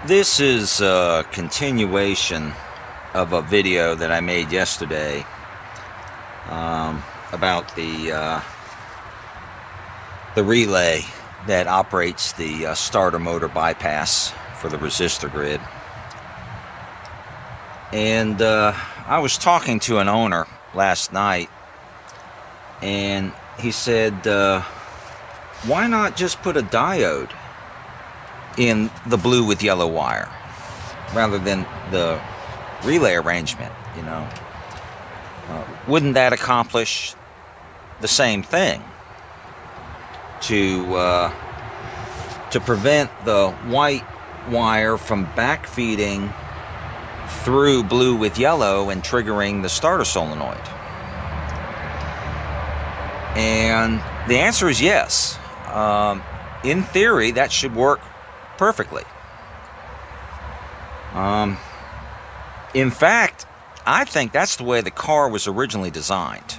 This is a continuation of a video that I made yesterday about the relay that operates the starter motor bypass for the resistor grid. And I was talking to an owner last night, and he said, why not just put a diode in the blue with yellow wire rather than the relay arrangement? You know, wouldn't that accomplish the same thing to prevent the white wire from backfeeding through blue with yellow and triggering the starter solenoid? And the answer is yes. In theory, that should work perfectly. In fact, I think that's the way the car was originally designed.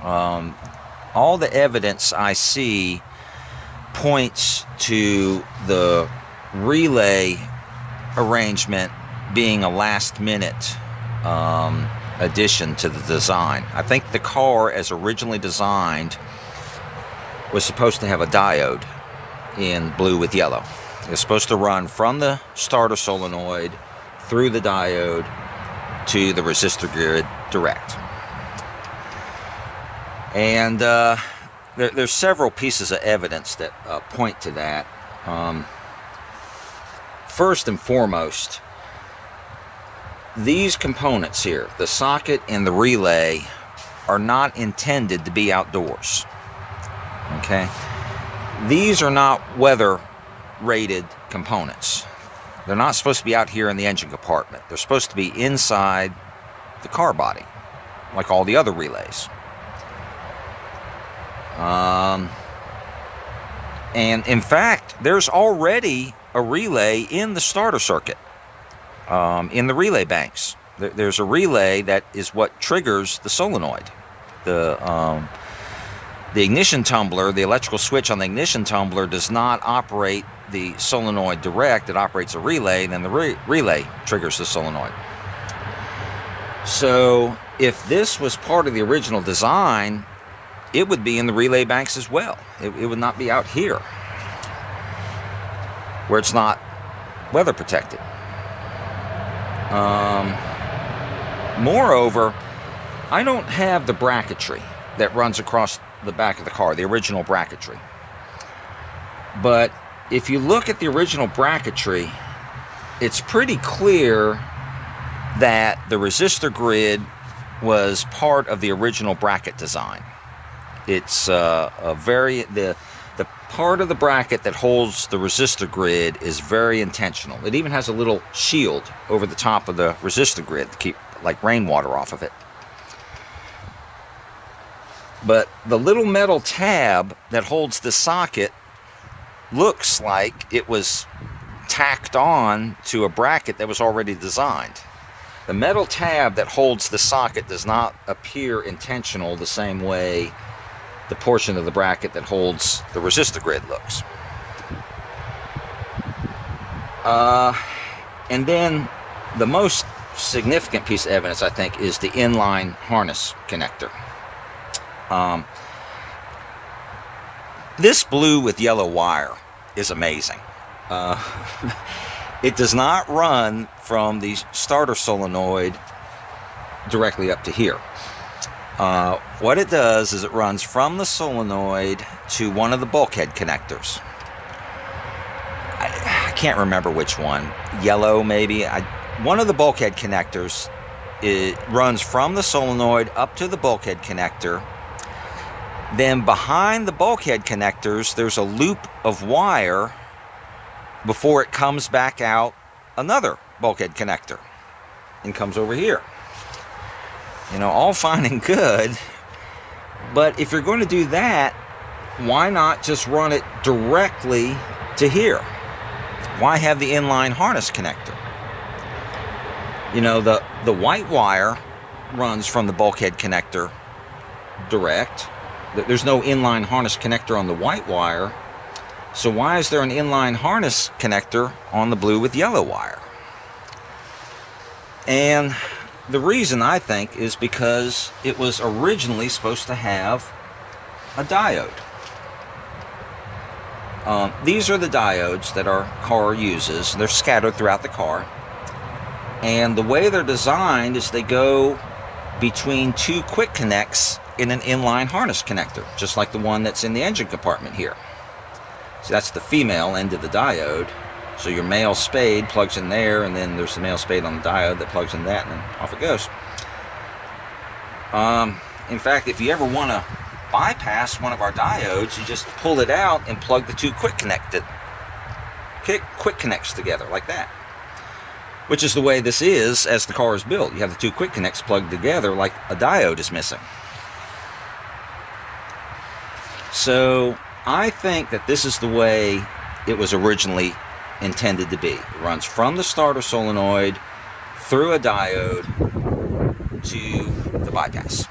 All the evidence I see points to the relay arrangement being a last-minute addition to the design. I think the car, as originally designed, was supposed to have a diode in blue with yellow. It was supposed to run from the starter solenoid through the diode to the resistor grid direct. And there's several pieces of evidence that point to that. First and foremost, these components here, the socket and the relay, are not intended to be outdoors. Okay? These are not weather-rated components. They're not supposed to be out here in the engine compartment. They're supposed to be inside the car body, like all the other relays. And in fact, there's already a relay in the starter circuit, in the relay banks. There's a relay that is what triggers the solenoid. The ignition tumbler, the electrical switch on the ignition tumbler, does not operate the solenoid direct. It operates a relay, and then the relay triggers the solenoid. So if this was part of the original design, it would be in the relay banks as well. It would not be out here, where it's not weather protected. Moreover, I don't have the bracketry that runs across the back of the car, the original bracketry. But if you look at the original bracketry, it's pretty clear that the resistor grid was part of the original bracket design. It's the part of the bracket that holds the resistor grid is very intentional. It even has a little shield over the top of the resistor grid to keep like rainwater off of it. But the little metal tab that holds the socket looks like it was tacked on to a bracket that was already designed. The metal tab that holds the socket does not appear intentional the same way the portion of the bracket that holds the resistor grid looks. And then the most significant piece of evidence, I think, is the inline harness connector. This blue with yellow wire is amazing. It does not run from the starter solenoid directly up to here. What it does is it runs from the solenoid to one of the bulkhead connectors. I can't remember which one. Yellow, maybe. One of the bulkhead connectors, it runs from the solenoid up to the bulkhead connector. Then behind the bulkhead connectors, there's a loop of wire before it comes back out another bulkhead connector and comes over here. You know, all fine and good, but if you're going to do that, why not just run it directly to here? Why have the inline harness connector? You know, the white wire runs from the bulkhead connector direct. There's no inline harness connector on the white wire. So why is there an inline harness connector on the blue with yellow wire? And the reason, I think, is because it was originally supposed to have a diode. These are the diodes that our car uses. They're scattered throughout the car. And the way they're designed is they go between two quick connects in an inline harness connector, just like the one that's in the engine compartment here. So that's the female end of the diode. So your male spade plugs in there, and then there's the male spade on the diode that plugs in that, and then off it goes. In fact, if you ever want to bypass one of our diodes, you just pull it out and plug the two quick connects together like that, which is the way this is as the car is built. You have the two quick connects plugged together like a diode is missing. So I think that this is the way it was originally intended to be. It runs from the starter solenoid through a diode to the bypass.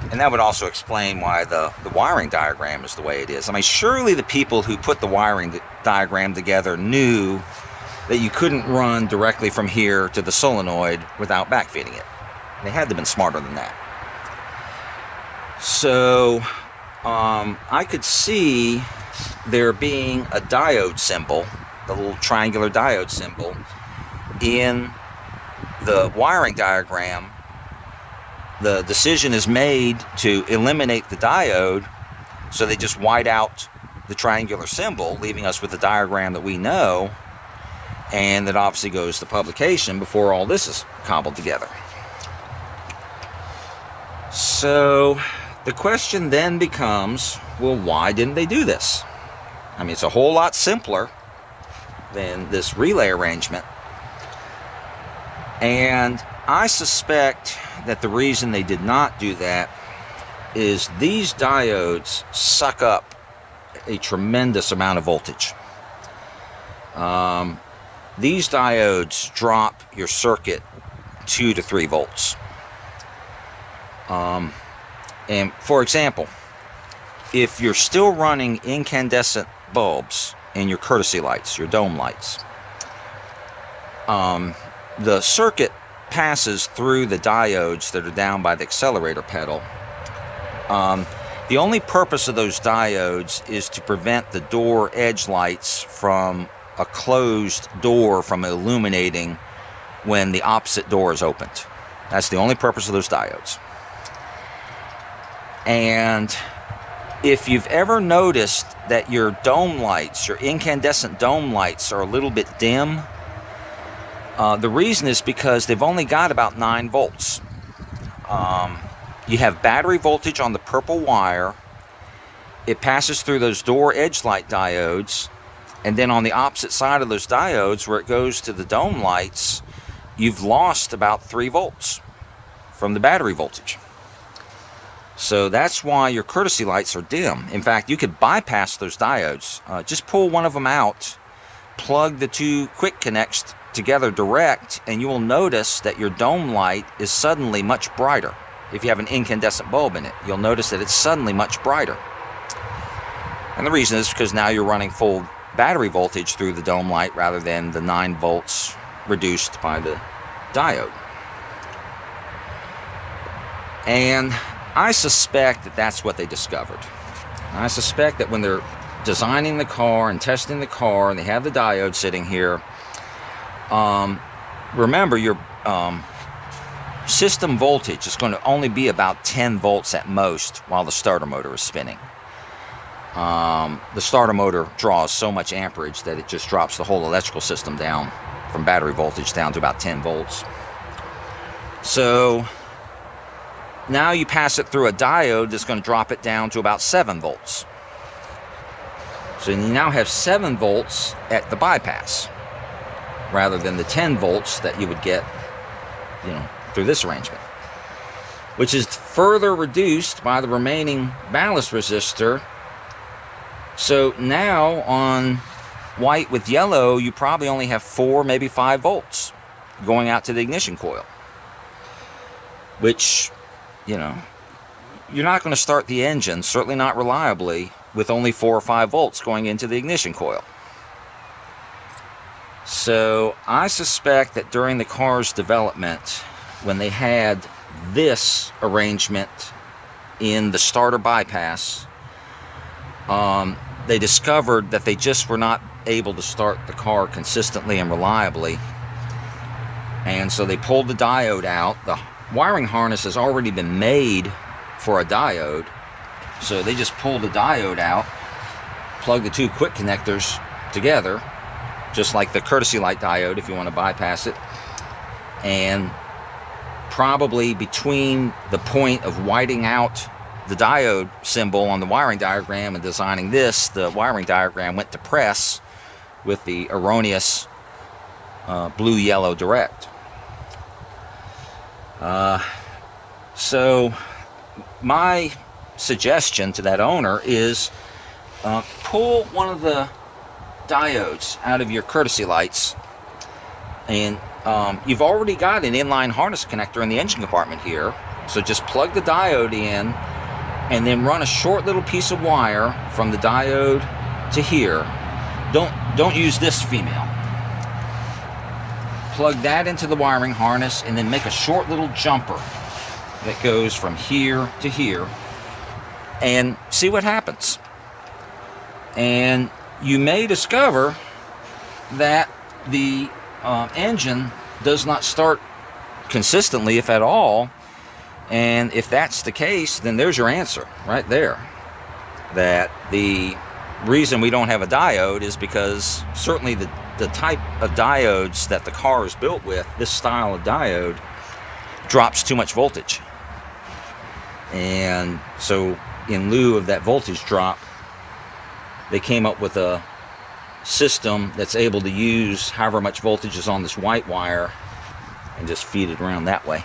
And that would also explain why the wiring diagram is the way it is. I mean, surely the people who put the wiring diagram together knew that you couldn't run directly from here to the solenoid without backfeeding it. They had to have been smarter than that. So I could see there being a diode symbol, the little triangular diode symbol, in the wiring diagram. The decision is made to eliminate the diode, so they just white out the triangular symbol, leaving us with the diagram that we know, and that obviously goes to publication before all this is cobbled together. So the question then becomes, well, why didn't they do this? I mean, it's a whole lot simpler than this relay arrangement. And I suspect that the reason they did not do that is these diodes suck up a tremendous amount of voltage. These diodes drop your circuit 2 to 3 volts. And for example, if you're still running incandescent bulbs in your courtesy lights, your dome lights, the circuit passes through the diodes that are down by the accelerator pedal. The only purpose of those diodes is to prevent the door edge lights from a closed door from illuminating when the opposite door is opened. That's the only purpose of those diodes. And if you've ever noticed that your dome lights, your incandescent dome lights, are a little bit dim, the reason is because they've only got about 9 volts. You have battery voltage on the purple wire. It passes through those door edge light diodes, and then on the opposite side of those diodes where it goes to the dome lights, you've lost about 3 volts from the battery voltage. So that's why your courtesy lights are dim. In fact, you could bypass those diodes. Just pull one of them out, plug the two quick connects together direct, and you will notice that your dome light is suddenly much brighter. If you have an incandescent bulb in it, you'll notice that it's suddenly much brighter. And the reason is because now you're running full battery voltage through the dome light rather than the 9 volts reduced by the diode. And I suspect that that's what they discovered. I suspect that when they're designing the car and testing the car and they have the diode sitting here, remember your system voltage is going to only be about 10 volts at most while the starter motor is spinning. The starter motor draws so much amperage that it just drops the whole electrical system down from battery voltage down to about 10 volts. So now you pass it through a diode that's going to drop it down to about 7 volts. So you now have 7 volts at the bypass rather than the 10 volts that you would get, through this arrangement, which is further reduced by the remaining ballast resistor. So now on white with yellow, you probably only have 4, maybe 5 volts going out to the ignition coil, which, you're not going to start the engine, certainly not reliably, with only 4 or 5 volts going into the ignition coil. So I suspect that during the car's development, when they had this arrangement in the starter bypass, they discovered that they just were not able to start the car consistently and reliably. And so they pulled the diode out. The wiring harness has already been made for a diode. So they just pulled the diode out, plugged the 2 quick connectors together, just like the courtesy light diode if you want to bypass it. And probably between the point of whiting out the diode symbol on the wiring diagram and designing this, the wiring diagram went to press with the erroneous blue-yellow direct. So my suggestion to that owner is pull one of the diodes out of your courtesy lights, and you've already got an inline harness connector in the engine compartment here, so just plug the diode in and then run a short little piece of wire from the diode to here. Don't use this female. Plug that into the wiring harness and then make a short little jumper that goes from here to here and see what happens. And you may discover that the engine does not start consistently, if at all. And if that's the case, then there's your answer right there. That the reason we don't have a diode is because certainly the type of diodes that the car is built with, this style of diode, drops too much voltage. And so in lieu of that voltage drop, they came up with a system that's able to use however much voltage is on this white wire and just feed it around that way.